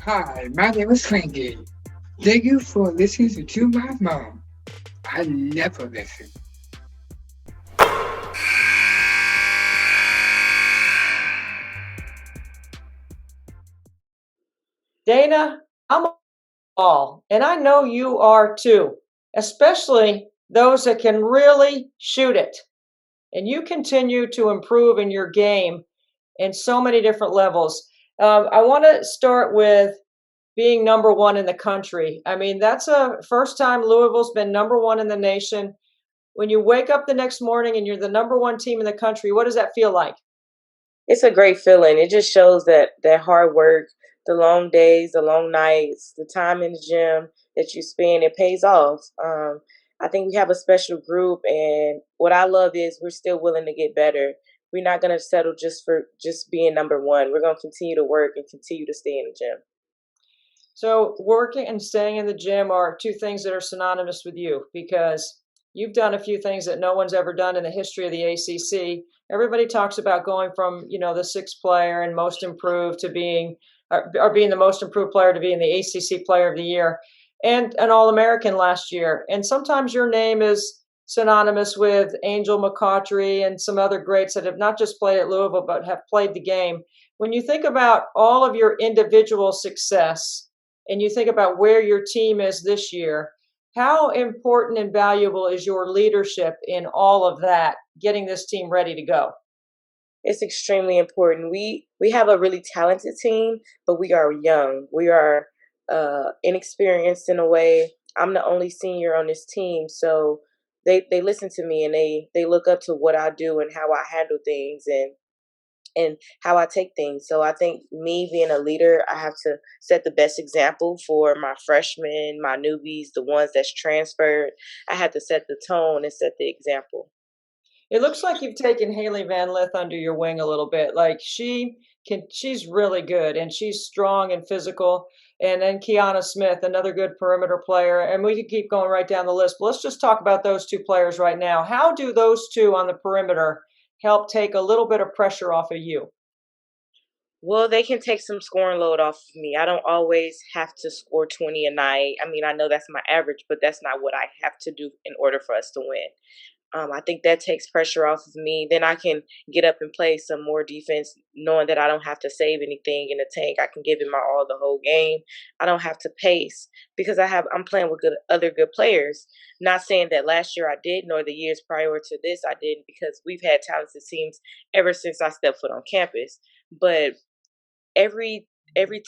Hi, my name is Frankie. Thank you for listening to my mom. I never listen. Dana, I'm all, and I know you are too, especially those that can really shoot it. And you continue to improve in your game in so many different levels. I want to start with being number one in the country. I mean, that's a first time Louisville's been number one in the nation. When you wake up the next morning and you're the number one team in the country, what does that feel like? It's a great feeling. It just shows that hard work, the long days, the long nights, the time in the gym that you spend, it pays off. I think we have a special group, and what I love is we're still willing to get better. We're not going to settle just for just being number one. We're going to continue to work and continue to stay in the gym. So, working and staying in the gym are two things that are synonymous with you because you've done a few things that no one's ever done in the history of the ACC. Everybody talks about going from, the sixth player and most improved to being, or being the most improved player to being the ACC player of the year and an All American last year. And sometimes your name is synonymous with Angel McCaughtry and some other greats that have not just played at Louisville, but have played the game. When you think about all of your individual success, and you think about where your team is this year, how important and valuable is your leadership in all of that, getting this team ready to go? It's extremely important. We have a really talented team, but we are young. We are inexperienced in a way. I'm the only senior on this team, so they listen to me and they look up to what I do and how I handle things and how I take things. So I think me being a leader, I have to set the best example for my freshmen, my newbies, the ones that's transferred. I had to set the tone and set the example. It looks like you've taken Haley Van Lith under your wing a little bit. Like she's really good and she's strong and physical. And then Kiana Smith, another good perimeter player. And we could keep going right down the list. But let's just talk about those two players right now. How do those two on the perimeter help take a little bit of pressure off of you? Well, they can take some scoring load off of me. I don't always have to score 20 a night. I mean, I know that's my average, but that's not what I have to do in order for us to win. I think that takes pressure off of me. Then I can get up and play some more defense, knowing that I don't have to save anything in the tank. I can give it my all the whole game. I don't have to pace because I'm playing with other good players. Not saying that last year I did, nor the years prior to this I didn't, because we've had talented teams ever since I stepped foot on campus. But every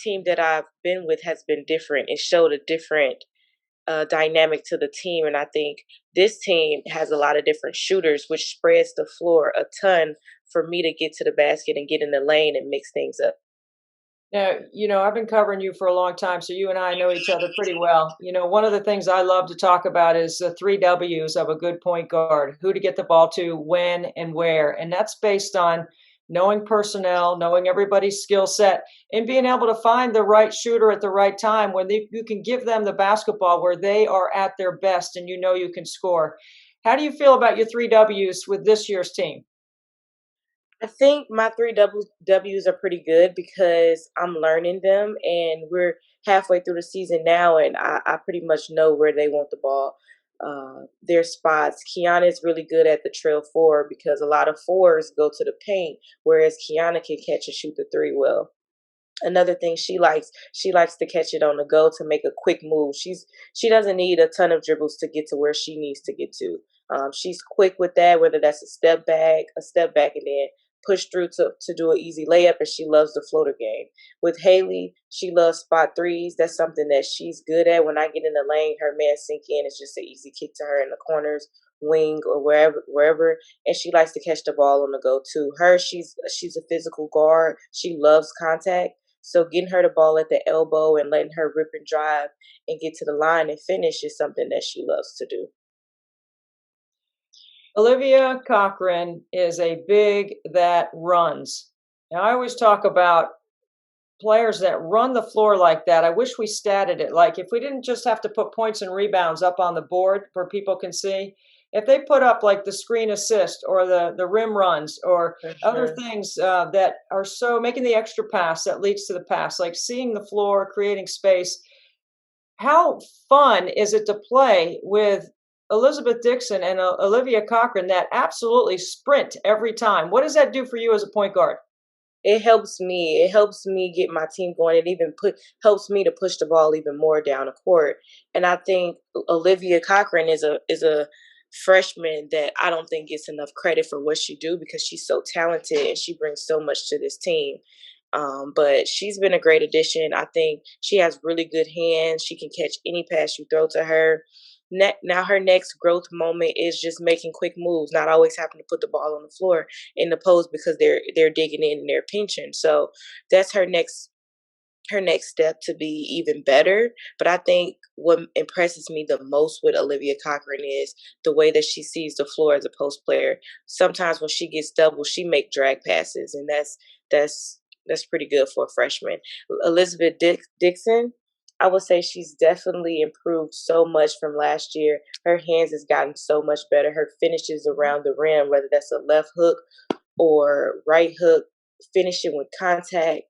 team that I've been with has been different. It showed a different dynamic to the team, and I think this team has a lot of different shooters, which spreads the floor a ton for me to get to the basket and get in the lane and mix things up. Now, I've been covering you for a long time, so you and I know each other pretty well. One of the things I love to talk about is the three W's of a good point guard: who to get the ball to, when, and where. And that's based on knowing personnel, knowing everybody's skill set, and being able to find the right shooter at the right time when you can give them the basketball where they are at their best and you can score. How do you feel about your three W's with this year's team? I think my W's are pretty good because I'm learning them, and we're halfway through the season now, and I pretty much know where they want the ball. Their spots. Kiana is really good at the trail four because a lot of fours go to the paint, whereas Kiana can catch and shoot the three well. Another thing she likes to catch it on the go to make a quick move. She doesn't need a ton of dribbles to get to where she needs to get to. She's quick with that, whether that's a step back and then push through to do an easy layup, and she loves the floater game. With Haley, she loves spot threes. That's something that she's good at. When I get in the lane, her man sink in. It's just an easy kick to her in the corners, wing, or wherever. And she likes to catch the ball on the go too. She's a physical guard. She loves contact. So getting her the ball at the elbow and letting her rip and drive and get to the line and finish is something that she loves to do. Olivia Cochran is a big that runs. Now, I always talk about players that run the floor like that. I wish we statted it. Like if we didn't just have to put points and rebounds up on the board where people can see, if they put up like the screen assist or the rim runs or For other sure. things that are so making the extra pass that leads to the pass, like seeing the floor, creating space. How fun is it to play with Elizabeth Dixon and Olivia Cochran that absolutely sprint every time? What does that do for you as a point guard? It helps me. It helps me get my team going. It even put helps me to push the ball even more down the court. And I think Olivia Cochran is a freshman that I don't think gets enough credit for what she do because she's so talented and she brings so much to this team. But she's been a great addition. I think she has really good hands. She can catch any pass you throw to her. Now her next growth moment is just making quick moves, not always having to put the ball on the floor in the post because they're digging in and they're pinching. So that's her next step to be even better. But I think what impresses me the most with Olivia Cochran is the way that she sees the floor as a post player. Sometimes when she gets double, she make drag passes, and that's that's pretty good for a freshman. Elizabeth Dixon, I would say she's definitely improved so much from last year. Her hands has gotten so much better. Her finishes around the rim, whether that's a left hook or right hook, finishing with contact.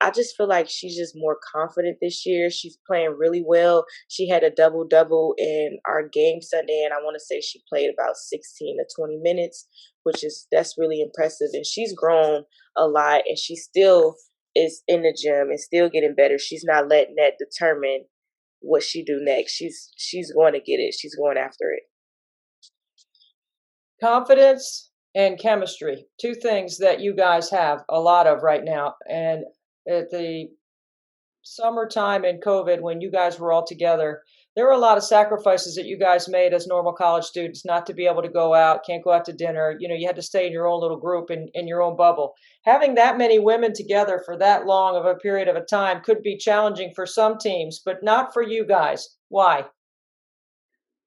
I just feel like she's just more confident this year. She's playing really well. She had a double double in our game Sunday, and I want to say she played about 16 to 20 minutes, which is that's really impressive. And she's grown a lot, and she still is in the gym and still getting better. She's not letting that determine what she do next. She's going to get it. She's going after it. Confidence and chemistry, two things that you guys have a lot of right now. And at the summertime and COVID, when you guys were all together, there were a lot of sacrifices that you guys made as normal college students, not to be able to go out, can't go out to dinner. You had to stay in your own little group in your own bubble. Having that many women together for that long of a period of a time could be challenging for some teams, but not for you guys. Why?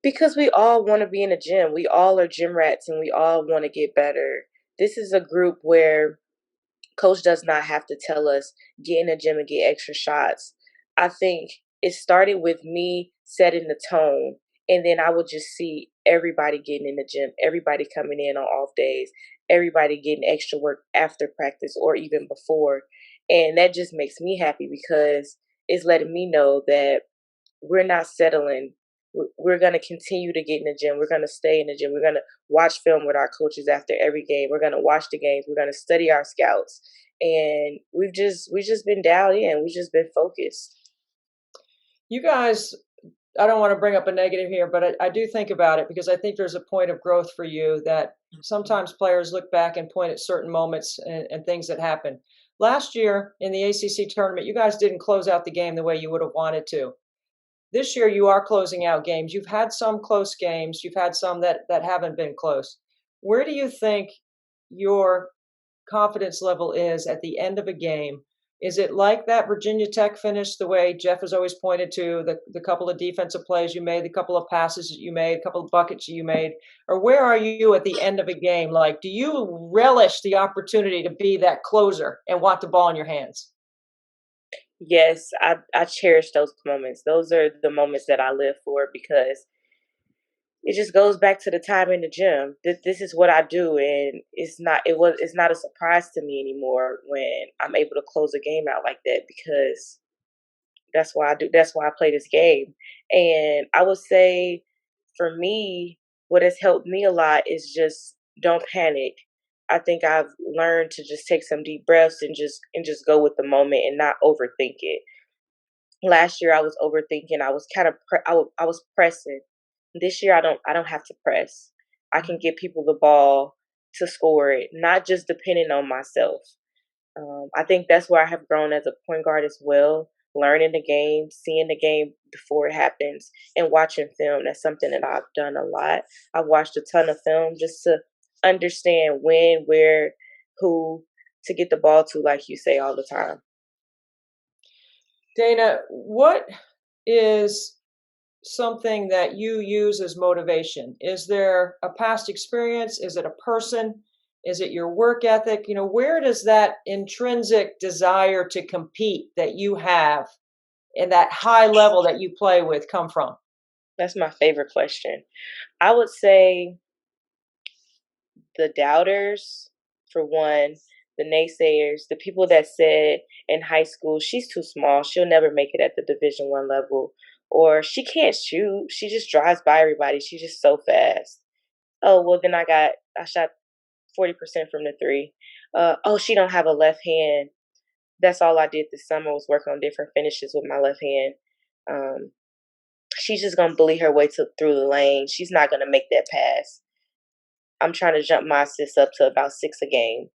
Because we all want to be in the gym. We all are gym rats and we all want to get better. This is a group where coach does not have to tell us get in the gym and get extra shots. I think it started with me setting the tone, and then I would just see everybody getting in the gym, everybody coming in on off days, everybody getting extra work after practice or even before. And that just makes me happy because it's letting me know that we're not settling. We're going to continue to get in the gym. We're going to stay in the gym. We're going to watch film with our coaches after every game. We're going to watch the games. We're going to study our scouts. And we've just been dialed in. We've just been focused. You guys, I don't want to bring up a negative here, but I do think about it because I think there's a point of growth for you that sometimes players look back and point at certain moments and things that happen. Last year in the ACC tournament, you guys didn't close out the game the way you would have wanted to. This year, you are closing out games. You've had some close games. You've had some that haven't been close. Where do you think your confidence level is at the end of a game? Is it like that Virginia Tech finish, the way Jeff has always pointed to, the couple of defensive plays you made, the couple of passes that you made, a couple of buckets you made? Or where are you at the end of a game? Like, do you relish the opportunity to be that closer and want the ball in your hands? Yes, I cherish those moments. Those are the moments that I live for because it just goes back to the time in the gym. This is what I do, and it's not a surprise to me anymore when I'm able to close a game out like that because that's why I do. That's why I play this game. And I would say for me, what has helped me a lot is just don't panic. I think I've learned to just take some deep breaths and just go with the moment and not overthink it. Last year I was overthinking. I was kind of I was pressing. This year I don't have to press. I can get people the ball to score it, not just depending on myself. I think that's where I have grown as a point guard as well. Learning the game, seeing the game before it happens, and watching film. That's something that I've done a lot. I've watched a ton of film just to understand when, where, who to get the ball to, like you say all the time. Dana, what is something that you use as motivation? Is there a past experience? Is it a person? Is it your work ethic? Where does that intrinsic desire to compete that you have and that high level that you play with come from? That's my favorite question. I would say the doubters, for one, the naysayers, the people that said in high school, she's too small, she'll never make it at the Division 1 level, or she can't shoot, she just drives by everybody, she's just so fast. Oh, well, then I shot 40% from the three. Oh, she don't have a left hand. That's all I did this summer was work on different finishes with my left hand. Um, she's just gonna bully her way through the lane. She's not gonna make that pass. I'm trying to jump my assists up to about 6 a game.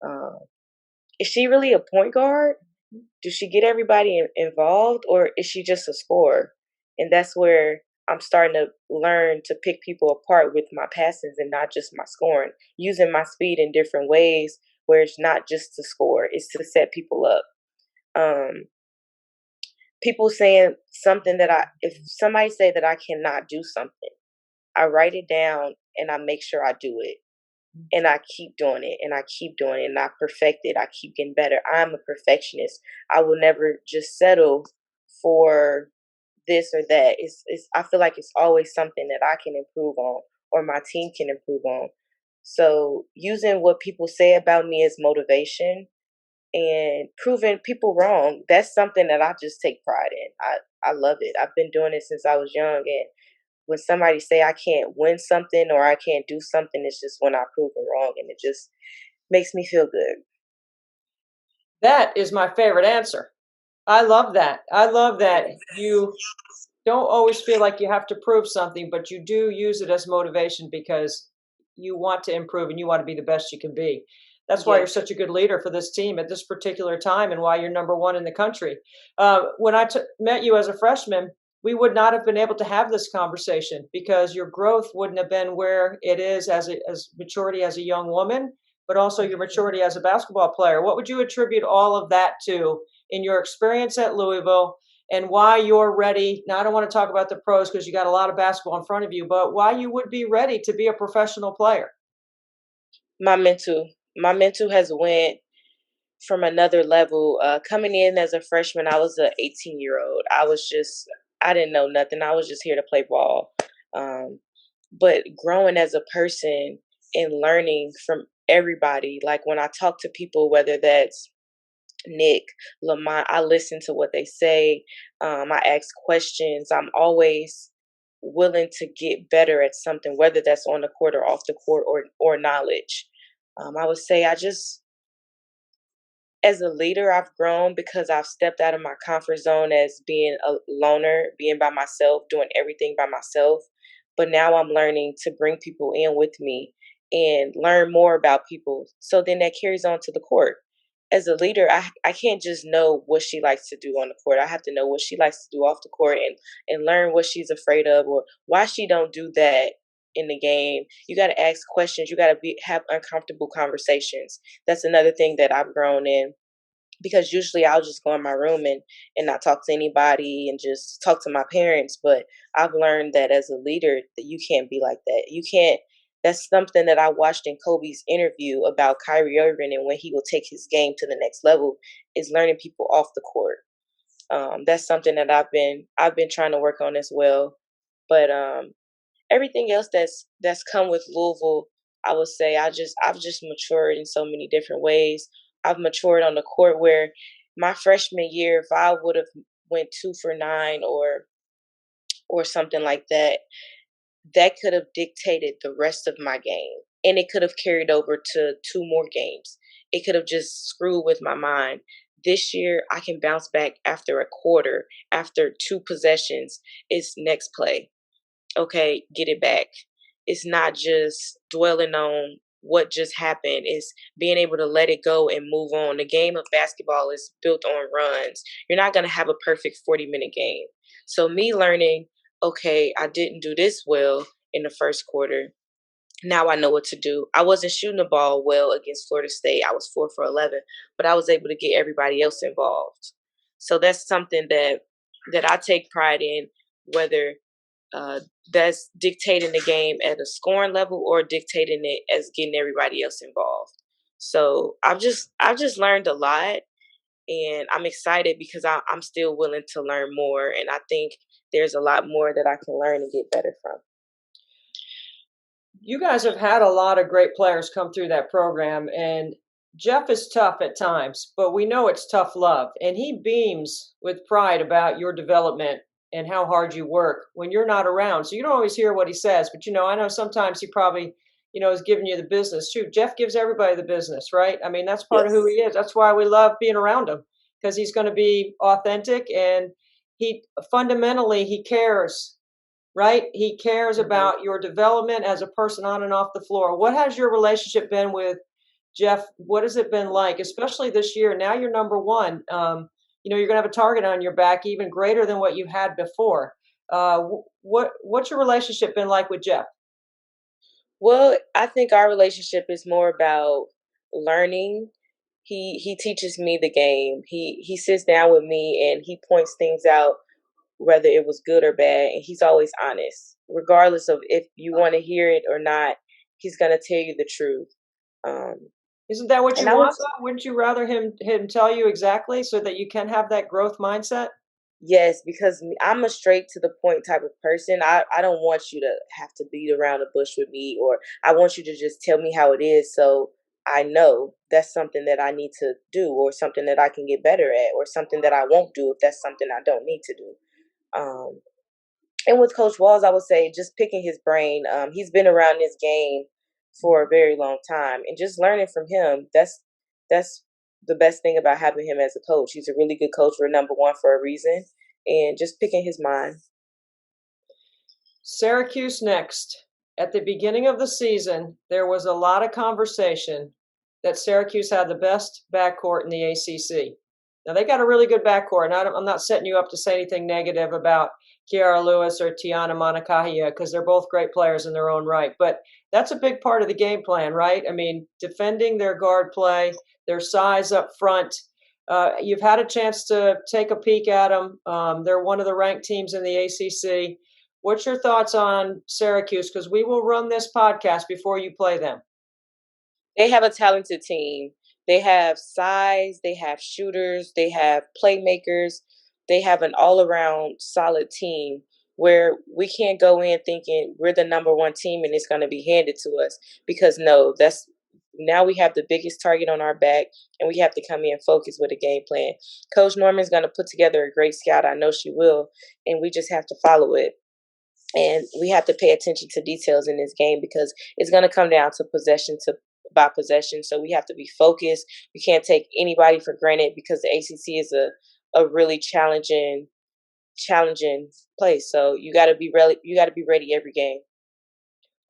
Um, is she really a point guard? Does she get everybody involved, or is she just a scorer? And that's where I'm starting to learn to pick people apart with my passes and not just my scoring, using my speed in different ways where it's not just to score, it's to set people up. Um, People saying something if somebody say that I cannot do something, I write it down and I make sure I do it. And I keep doing it and I keep doing it and I perfect it. I keep getting better. I'm a perfectionist. I will never just settle for this or that. I feel like it's always something that I can improve on or my team can improve on. So using what people say about me as motivation and proving people wrong, that's something that I just take pride in. I love it. I've been doing it since I was young, and when somebody say I can't win something or I can't do something, it's just when I prove them wrong, and it just makes me feel good. That is my favorite answer. I love that. I love that you don't always feel like you have to prove something, but you do use it as motivation because you want to improve and you want to be the best you can be. That's why you're Yes. such a good leader for this team at this particular time and why you're number one in the country. When met you as a freshman, we would not have been able to have this conversation because your growth wouldn't have been where it is as maturity as a young woman, but also your maturity as a basketball player. What would you attribute all of that to in your experience at Louisville and why you're ready? Now, I don't want to talk about the pros because you got a lot of basketball in front of you, but why you would be ready to be a professional player. My mental has went from another level. Coming in as a freshman, I was a 18-year-old. I didn't know nothing. I was just here to play ball. Um, but growing as a person and learning from everybody, like when I talk to people, whether that's Nick, Lamont, I listen to what they say. I ask questions. I'm always willing to get better at something, whether that's on the court or off the court or knowledge. I would say as a leader, I've grown because I've stepped out of my comfort zone as being a loner, being by myself, doing everything by myself. But now I'm learning to bring people in with me and learn more about people. So then that carries on to the court. As a leader, I can't just know what she likes to do on the court. I have to know what she likes to do off the court and learn what she's afraid of or why she don't do that in the game. You got to ask questions. You got to be have uncomfortable conversations. That's another thing that I've grown in because usually I'll just go in my room and not talk to anybody and just talk to my parents. But I've learned that as a leader that you can't be like that. You can't. That's something that I watched in Kobe's interview about Kyrie Irving and when he will take his game to the next level is learning people off the court. That's something that I've been trying to work on as well. But everything else that's come with Louisville, I would say I've just matured in so many different ways. I've matured on the court where my freshman year, if I would have went 2 for 9 or something like that, that could have dictated the rest of my game. And it could have carried over to 2 more games. It could have just screwed with my mind. This year, I can bounce back after a quarter, after 2 possessions. It's next play. Okay, get it back. It's not just dwelling on what just happened. It's being able to let it go and move on. The game of basketball is built on runs. You're not going to have a perfect 40-minute game. So me learning, okay, I didn't do this well in the first quarter. Now I know what to do. I wasn't shooting the ball well against Florida State. I was 4 for 11, but I was able to get everybody else involved. So that's something that I take pride in, whether uh, that's dictating the game at a scoring level or dictating it as getting everybody else involved. So I've just learned a lot, and I'm excited because I'm still willing to learn more. And I think there's a lot more that I can learn and get better from. You guys have had a lot of great players come through that program, and Jeff is tough at times, but we know it's tough love. And he beams with pride about your development and how hard you work when you're not around. So you don't always hear what he says, but I know sometimes he probably, is giving you the business. Shoot, Jeff gives everybody the business, right? I mean, that's part of who he Yes. is. That's why we love being around him, because he's going to be authentic, and he fundamentally he cares, right? He cares Hmm. about your development as a person on and off the floor. What has your relationship been with Jeff? What has it been like, especially this year? Now you're number one. You're going to have a target on your back even greater than what you had before. What's your relationship been like with Jeff? Well, I think our relationship is more about learning. He teaches me the game. He sits down with me and he points things out, whether it was good or bad, and he's always honest, regardless of if you want to hear it or not. He's gonna tell you the truth. Um, Isn't that what and you I want, was though? Wouldn't you rather him tell you exactly so that you can have that growth mindset? Yes, because I'm a straight to the point type of person. I don't want you to have to beat around the bush with me, or I want you to just tell me how it is, so I know that's something that I need to do, or something that I can get better at, or something that I won't do if that's something I don't need to do. Um, and with Coach Walls, I would say just picking his brain. He's been around this game for a very long time, and just learning from him. That's the best thing about having him as a coach. He's a really good coach. We're number one for a reason, and just picking his mind. Syracuse next. At the beginning of the season, there was a lot of conversation that Syracuse had the best backcourt in the ACC. Now they got a really good backcourt, and I'm not setting you up to say anything negative about Kiara Lewis or Tiana Monakahia, because they're both great players in their own right. But that's a big part of the game plan, right? I mean, defending their guard play, their size up front. You've had a chance to take a peek at them. They're one of the ranked teams in the ACC. What's your thoughts on Syracuse? Because we will run this podcast before you play them. They have a talented team. They have size, they have shooters, they have playmakers, they have an all around solid team where we can't go in thinking we're the number one team and it's going to be handed to us, because no, that's now we have the biggest target on our back and we have to come in focused with a game plan. Coach Norman's going to put together a great scout. I know she will, and we just have to follow it. And we have to pay attention to details in this game because it's going to come down to possession to by possession. So we have to be focused. We can't take anybody for granted because the ACC is a really challenging place. So you got to be ready. You got to be ready every game.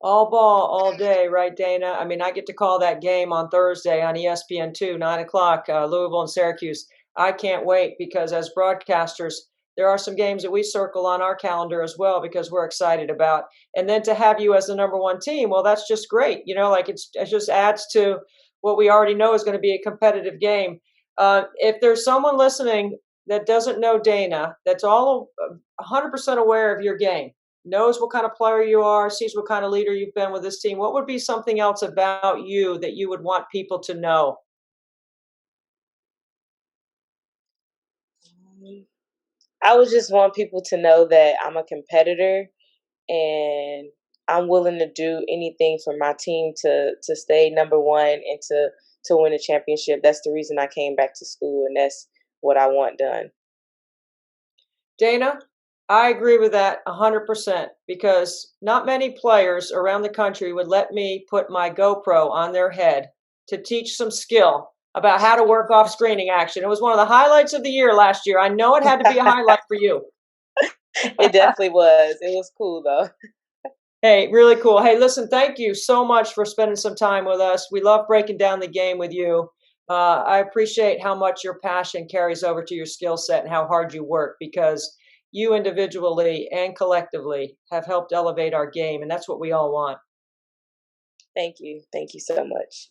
All ball, all day, right, Dana? I mean, I get to call that game on Thursday on ESPN2, 9 o'clock, Louisville and Syracuse. I can't wait because as broadcasters, there are some games that we circle on our calendar as well because we're excited about. And then to have you as the number one team, well, that's just great. Like it just adds to what we already know is going to be a competitive game. If there's someone listening that doesn't know Dana, that's all 100% aware of your game, knows what kind of player you are, sees what kind of leader you've been with this team, what would be something else about you that you would want people to know? I would just want people to know that I'm a competitor and I'm willing to do anything for my team to stay number one and to win a championship. That's the reason I came back to school, and that's what I want done. Dana, I agree with that 100% because not many players around the country would let me put my GoPro on their head to teach some skill about how to work off screening action. It was one of the highlights of the year last year. I know it had to be a highlight for you. It definitely was. It was cool though. Hey, really cool. Hey, listen, thank you so much for spending some time with us. We love breaking down the game with you. I appreciate how much your passion carries over to your skill set and how hard you work because you individually and collectively have helped elevate our game, and that's what we all want. Thank you. Thank you so much.